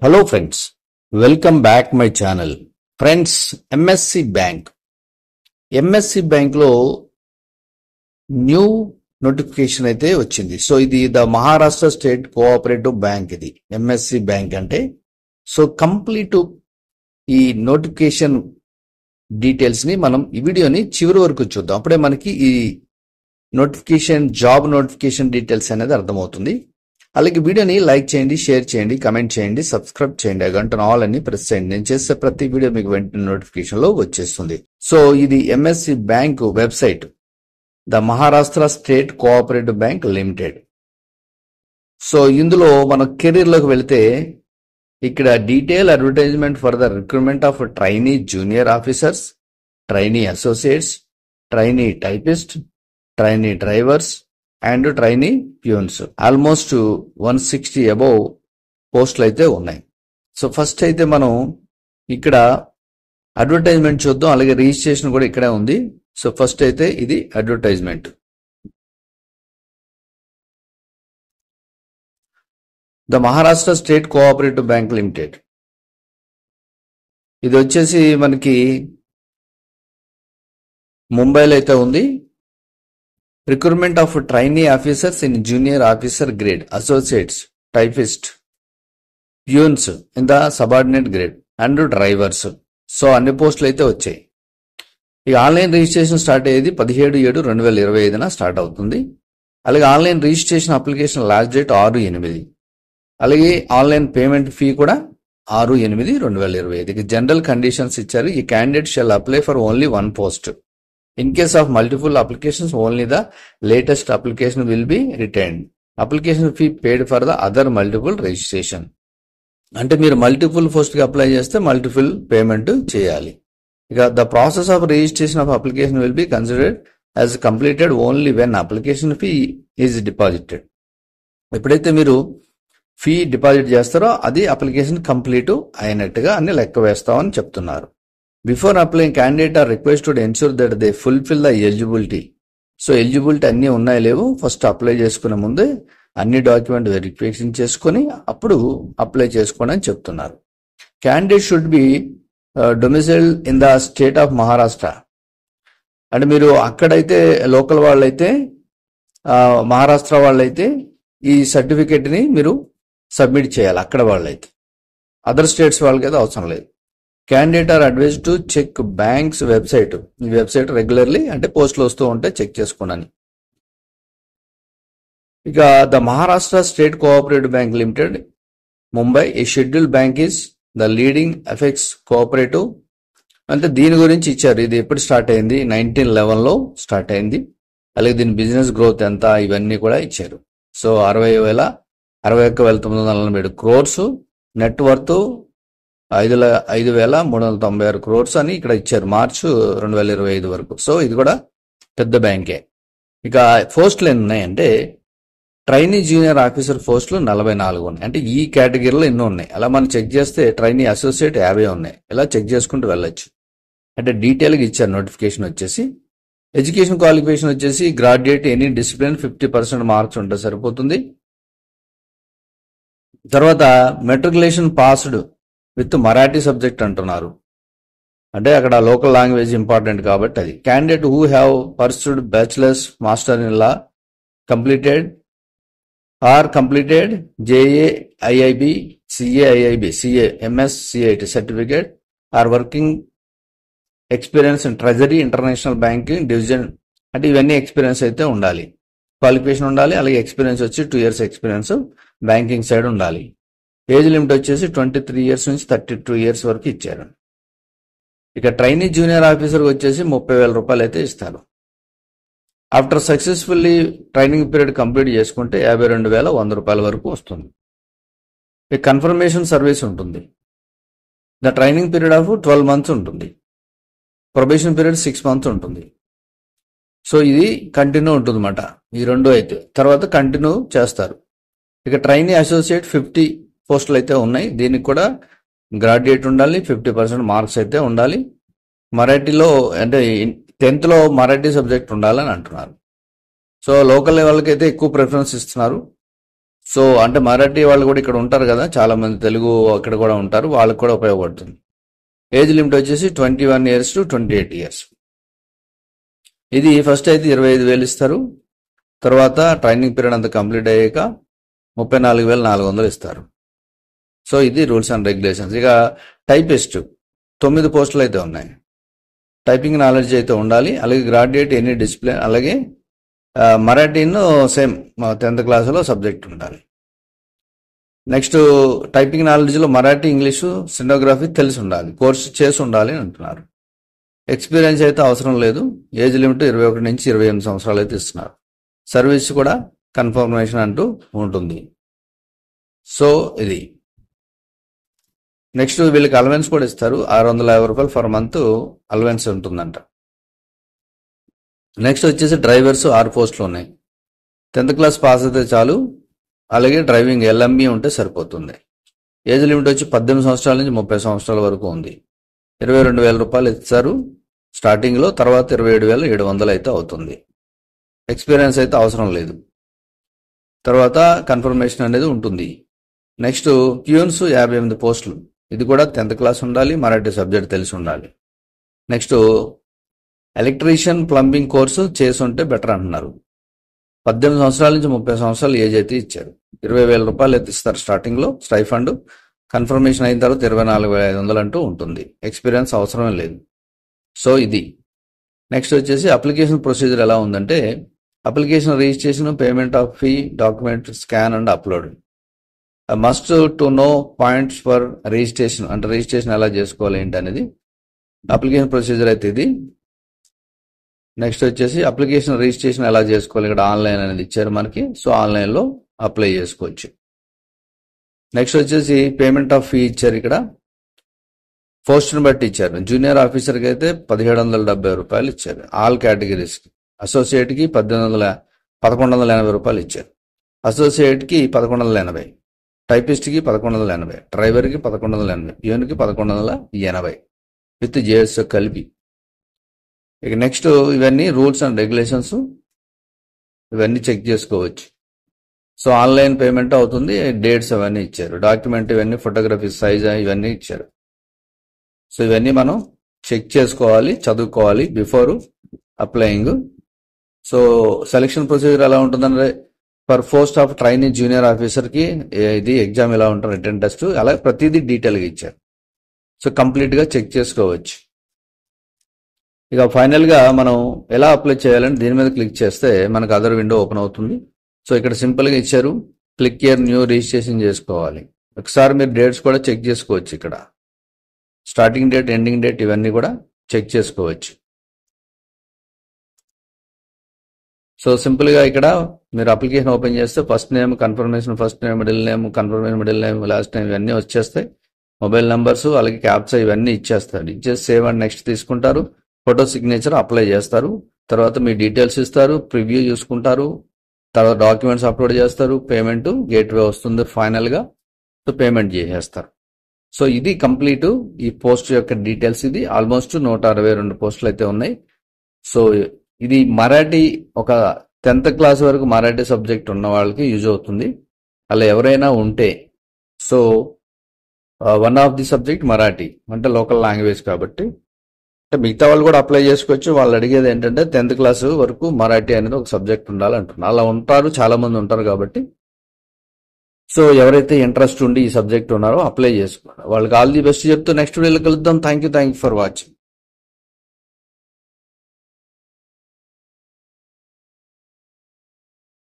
Hello friends, welcome back my channel. Friends, MSC Bank లో new notification అయితే వచ్చింది. So ఇది the Maharashtra state cooperative bank. ఇది MSc bank అంటే. సో కంప్లీట్ ఈ నోటిఫికేషన్ డీటెయిల్స్ ని మనం ఈ వీడియోని చివరి వరకు చూద్దాం. అప్పుడే మనకి ఈ జాబ్ నోటిఫికేషన్ డీటెయిల్స్ అనేది అర్థమవుతుంది. అలాగే వీడియోని లైక్ చేయండి, షేర్ చేయండి, కమెంట్ చేయండి, సబ్స్క్రైబ్ చేయండి, గంట ఆల్ అని ప్రెస్ చేయండి. నేను చేసే ప్రతి వీడియో మీకు వెంటనే నోటిఫికేషన్ లో వచ్చేస్తుంది. సో ఇది MSc bank website, the Maharashtra state cooperative bank limited. So ఇందులో మనం కెరీర్ లోకి వెళితే ఇక్కడ detail advertisement for the recruitment of trainee junior officers, trainee associates, trainee typist, trainee drivers and trainee peons. Almost 160 above పోస్టులు అయితే ఉన్నాయి. So first అయితే మనం ఇక్కడ అడ్వర్టైజ్మెంట్ చూద్దాం. అలాగే రిజిస్ట్రేషన్ కూడా ఇక్కడే ఉంది. సో ఫస్ట్ అయితే ఇది advertisement. The Maharashtra state cooperative bank limited. ఇది వచ్చేసి మనకి ముంబైలో అయితే ఉంది. Recruitment of trainee officers in junior officer grade, associates, typist, peons in the subordinate grade and drivers. So అన్ని పోస్టులు అయితే వచ్చాయి. ఇక ఆన్లైన్ రిజిస్ట్రేషన్ స్టార్ట్ అయ్యేది 17/7/2025 స్టార్ట్ అవుతుంది. అలాగే online registration application last date 6/8. అలాగే ఆన్లైన్ పేమెంట్ ఫీ కూడా 6/8/2025. జనరల్ కండిషన్స్ ఇచ్చారు. ఈ candidate shall apply for only one post. In case of multiple applications, only the latest application will be retained. Application fee paid for the other multiple registration. అంటే మీరు multiple post కి apply చేస్తే multiple payment చేయాలి. ఇక the process of registration of application will be considered as completed only when application fee is deposited. ఎప్పుడైతే మీరు fee deposit చేస్తారో అది అప్లికేషన్ కంప్లీట్ అయినట్టుగా అన్ని లెక్క వేస్తామని చెప్తున్నారు. Before applying, candidate are requested to ensure that they fulfill the eligibility. So eligibility అన్ని ఉన్నాయి లేవు ఫస్ట్ అప్లై చేసుకునే ముందే అన్ని డాక్యుమెంట్ వెరిఫికేషన్ చేసుకుని అప్పుడు అప్లై చేసుకోండి అని చెప్తున్నారు. Candidate should be domicile in the state of Maharashtra. అంటే మీరు అక్కడైతే లోకల్ వాళ్ళైతే మహారాష్ట్ర వాళ్ళైతే ఈ సర్టిఫికేట్ ని మీరు సబ్మిట్ చేయాలి. అక్కడ వాళ్ళైతే అదర్ స్టేట్స్ వాళ్ళకైతే అవసరం లేదు. Candidate are advise to check banks website. ఈ వెబ్సైట్ రెగ్యులర్లీ అంటే పోస్టులు వస్తూ ఉంటే చెక్ చేసుకోండి. ఇక the Maharashtra state cooperative bank limited Mumbai, a schedule bank is the leading effects cooperative. అంటే దీని గురించి ఇచ్చారు. ఇది ఎప్పుడు స్టార్ట్ అయింది? 1911లో స్టార్ట్ అయింది. అలాగే దీని బిజినెస్ గ్రోత్ ఎంత ఇవన్నీ కూడా ఇచ్చారు. So 61,947 crores, net worth 5,396 crores అని ఇక్కడ ఇచ్చారు మార్చ్ 2025 వరకు. సో ఇది కూడా పెద్ద బ్యాంకే. ఇక పోస్టులు ఎన్ని ఉన్నాయంటే ట్రైనీ జూనియర్ ఆఫీసర్ పోస్టులు 44 ఉన్నాయి. అంటే ఈ కేటగిరీలో ఎన్నో ఉన్నాయి. అలా మనం చెక్ చేస్తే ట్రైనీ అసోసియేట్ 50 ఉన్నాయి. ఇలా చెక్ చేసుకుంటూ వెళ్ళొచ్చు. అంటే డీటెయిల్గా ఇచ్చారు నోటిఫికేషన్ వచ్చేసి. ఎడ్యుకేషన్ క్వాలిఫికేషన్ వచ్చేసి గ్రాడ్యుయేట్ ఎనీ డిసిప్లిన్ 50% మార్క్స్ ఉంటే సరిపోతుంది. తర్వాత matriculation passed with Marathi subject అంటున్నారు. అంటే అక్కడ లోకల్ లాంగ్వేజ్ ఇంపార్టెంట్ కాబట్టి అది. Candidate who have pursued bachelors, master in law, completed JAIIB, CAIIB, CA, MS, CIT certificate or working experience in treasury, international banking division. అంటే ఇవన్నీ ఎక్స్పీరియన్స్ అయితే ఉండాలి. Qualification ఉండాలి. అలాగే ఎక్స్పీరియన్స్ వచ్చి 2 years ఎక్స్పీరియన్స్ బ్యాంకింగ్ సైడ్ ఉండాలి. ఏజ్ లిమిట్ వచ్చేసి 23 years నుంచి 32 years వరకు ఇచ్చారు. ఇక ట్రైనీ జూనియర్ ఆఫీసర్ వచ్చేసి 30,000 రూపాయలు అయితే ఇస్తారు. After successfully training period complete చేసుకుంటే 52,100 రూపాయల వరకు వస్తుంది. ఇక కన్ఫర్మేషన్ సర్వీస్ ఉంటుంది. The training period of 12 months ఉంటుంది. ప్రొబేషన్ పీరియడ్ 6 months ఉంటుంది. సో ఇది కంటిన్యూ ఉంటుంది అన్నమాట. ఈ రెండు అయితే తర్వాత కంటిన్యూ చేస్తారు. ఇక ట్రైనీ అసోసియేట్ 50 పోస్టులు అయితే ఉన్నాయి. దీనికి కూడా గ్రాడ్యుయేట్ ఉండాలి, 50% మార్క్స్ అయితే ఉండాలి. మరాఠీలో అంటే 10th లో మరాఠీ సబ్జెక్ట్ ఉండాలని అంటున్నారు. సో లోకల్ లెవెల్కి అయితే ఎక్కువ ప్రిఫరెన్స్ ఇస్తున్నారు. సో అంటే మరాఠీ వాళ్ళు కూడా ఇక్కడ ఉంటారు కదా, చాలా మంది తెలుగు అక్కడ కూడా ఉంటారు, వాళ్ళకి కూడా ఉపయోగపడుతుంది. ఏజ్ లిమిట్ వచ్చేసి 21 years to 28 years. ఇది ఫస్ట్ అయితే 25,000 ఇస్తారు. తర్వాత ట్రైనింగ్ పీరియడ్ అంతా కంప్లీట్ అయ్యాక 34,400 ఇస్తారు. సో ఇది రూల్స్ అండ్ రెగ్యులేషన్స్. ఇక టైపిస్ట్ 9 పోస్టులు అయితే ఉన్నాయి. టైపింగ్ నాలెడ్జ్ అయితే ఉండాలి. అలాగే గ్రాడ్యుయేట్ ఎనీ డిసిప్లిన్, అలాగే మరాఠీను సేమ్ 10th క్లాస్లో సబ్జెక్ట్ ఉండాలి. నెక్స్ట్ టైపింగ్ నాలెడ్జ్లో మరాఠీ, ఇంగ్లీషు, స్టెనోగ్రఫీ తెలిసి ఉండాలి, కోర్సు చేసి ఉండాలి అని అంటున్నారు. ఎక్స్పీరియన్స్ అయితే అవసరం లేదు. ఏజ్ లిమిట్ 21 నుంచి 28 సంవత్సరాలు అయితే ఇస్తున్నారు. సర్వీస్ కూడా కన్ఫర్మేషన్ అంటూ ఉంటుంది. సో ఇది నెక్స్ట్ వీళ్ళకి అలవెన్స్ కూడా ఇస్తారు. 650 రూపాయలు ఫర్ మంత్ అలవెన్స్ ఉంటుందంట. నెక్స్ట్ వచ్చేసి డ్రైవర్స్ 6 పోస్టులు ఉన్నాయి. 10th క్లాస్ పాస్ అయితే చాలు. అలాగే డ్రైవింగ్ LME ఉంటే సరిపోతుంది. ఏజ్ లిమిట్ వచ్చి 18 సంవత్సరాల నుంచి 30 సంవత్సరాల వరకు ఉంది. 22,000 రూపాయలు ఇస్తారు స్టార్టింగ్లో, తర్వాత 27,700 అయితే అవుతుంది. ఎక్స్పీరియన్స్ అయితే అవసరం లేదు. తర్వాత కన్ఫర్మేషన్ అనేది ఉంటుంది. నెక్స్ట్ ప్యూన్స్ 58 పోస్టులు. ఇది కూడా 10th క్లాస్ ఉండాలి, మరాఠీ సబ్జెక్ట్ తెలిసి ఉండాలి. నెక్స్ట్ ఎలక్ట్రీషియన్, ప్లంబింగ్ కోర్సు చేసి ఉంటే బెటర్ అంటున్నారు. 18 సంవత్సరాల నుంచి 30 సంవత్సరాలు ఏజ్ అయితే ఇచ్చారు. 20,000 రూపాయలు అయితే ఇస్తారు స్టార్టింగ్లో స్టైఫండ్. కన్ఫర్మేషన్ అయిన తర్వాత 24,500 అంటూ ఉంటుంది. ఎక్స్పీరియన్స్ అవసరమే లేదు. సో ఇది నెక్స్ట్ వచ్చేసి అప్లికేషన్ ప్రొసీజర్ ఎలా ఉందంటే, application registration, payment of fee, document scan and upload. Must to know points for registration, అంటే రిజిస్ట్రేషన్ ఎలా చేసుకోవాలి ఏంటి అనేది అప్లికేషన్ ప్రొసీజర్ అయితే ఇది. నెక్స్ట్ వచ్చేసి అప్లికేషన్ రిజిస్ట్రేషన్ ఎలా చేసుకోవాలి, ఇక్కడ ఆన్లైన్ అనేది ఇచ్చారు మనకి. సో ఆన్లైన్లో అప్లై చేసుకోవచ్చు. నెక్స్ట్ వచ్చేసి పేమెంట్ ఆఫ్ ఫీ ఇచ్చారు. ఇక్కడ పోస్ట్ని బట్టి ఇచ్చారు. జూనియర్ ఆఫీసర్కి అయితే 1,770 రూపాయలు ఇచ్చారు ఆల్ కేటగిరీస్కి. అసోసియేట్కి 1,180 రూపాయలు ఇచ్చారు. అసోసియేట్కి 1,180, టైపిస్ట్కి 1,180, డ్రైవర్కి 1,180, ప్యూన్కి 1,180 విత్ జేఎస్ కలిపి. ఇక నెక్స్ట్ ఇవన్నీ రూల్స్ అండ్ రెగ్యులేషన్స్, ఇవన్నీ చెక్ చేసుకోవచ్చు. సో ఆన్లైన్ పేమెంట్ అవుతుంది. డేట్స్ అవన్నీ ఇచ్చారు. డాక్యుమెంట్ ఇవన్నీ, ఫోటోగ్రఫీ సైజ్ ఇవన్నీ ఇచ్చారు. సో ఇవన్నీ మనం చెక్ చేసుకోవాలి, చదువుకోవాలి before applying. So selection procedure ఎలా ఉంటుందంటే, for post of trainee junior ఆఫీసర్కి ఇది ఎగ్జామ్ ఎలా ఉంటుంది, రిటర్న్ టెస్ట్, అలా ప్రతిదీ డీటెయిల్గా ఇచ్చారు. సో కంప్లీట్గా చెక్ చేసుకోవచ్చు. ఇక ఫైనల్గా మనం ఎలా అప్లై చేయాలని దీని మీద క్లిక్ చేస్తే మనకు అదర్ విండో ఓపెన్ అవుతుంది. సో ఇక్కడ సింపుల్గా ఇచ్చారు, క్లిక్ హియర్ న్యూ రిజిస్ట్రేషన్ చేసుకోవాలి. ఒకసారి మీరు డేట్స్ కూడా చెక్ చేసుకోవచ్చు. ఇక్కడ స్టార్టింగ్ డేట్, ఎండింగ్ డేట్ ఇవన్నీ కూడా చెక్ చేసుకోవచ్చు. సో సింపుల్గా ఇక్కడ మీరు అప్లికేషన్ ఓపెన్ చేస్తే first name, confirmation first name, middle name, confirmation middle name, last name ఇవన్నీ వచ్చేస్తాయి. మొబైల్ నెంబర్స్ అలాగే క్యాప్చా ఇవన్నీ ఇచ్చేస్తారు. ఇచ్చేసి సేవ్ అండ్ నెక్స్ట్ తీసుకుంటారు. ఫోటో సిగ్నేచర్ అప్లై చేస్తారు. తర్వాత మీ డీటెయిల్స్ ఇస్తారు, ప్రివ్యూ చూసుకుంటారు, తర్వాత డాక్యుమెంట్స్ అప్లోడ్ చేస్తారు, పేమెంట్ గేట్వే వస్తుంది ఫైనల్గా. సో పేమెంట్ చేసేస్తారు. సో ఇది కంప్లీట్ ఈ పోస్ట్ యొక్క డీటెయిల్స్. ఇది ఆల్మోస్ట్ 162 పోస్టులు అయితే ఉన్నాయి. సో ఇది మరాఠీ, ఒక 10th క్లాస్ వరకు మరాఠీ సబ్జెక్ట్ ఉన్న వాళ్ళకి యూజ్ అవుతుంది. అలా ఎవరైనా ఉంటే, so one of the subject Marathi అంటే లోకల్ లాంగ్వేజ్ కాబట్టి, అంటే మిగతా వాళ్ళు కూడా అప్లై చేసుకోవచ్చు. వాళ్ళు అడిగేది ఏంటంటే 10th క్లాస్ వరకు మరాఠీ అనేది ఒక సబ్జెక్ట్ ఉండాలంటున్నారు. అలా ఉంటారు, చాలా మంది ఉంటారు కాబట్టి. సో ఎవరైతే ఇంట్రెస్ట్ ఉండి ఈ సబ్జెక్ట్ ఉన్నారో అప్లై చేసుకోండి. వాళ్ళకి ఆల్ ది బెస్ట్ చెప్తూ నెక్స్ట్ వీడియోలో కలుద్దాం. Thank you for watching.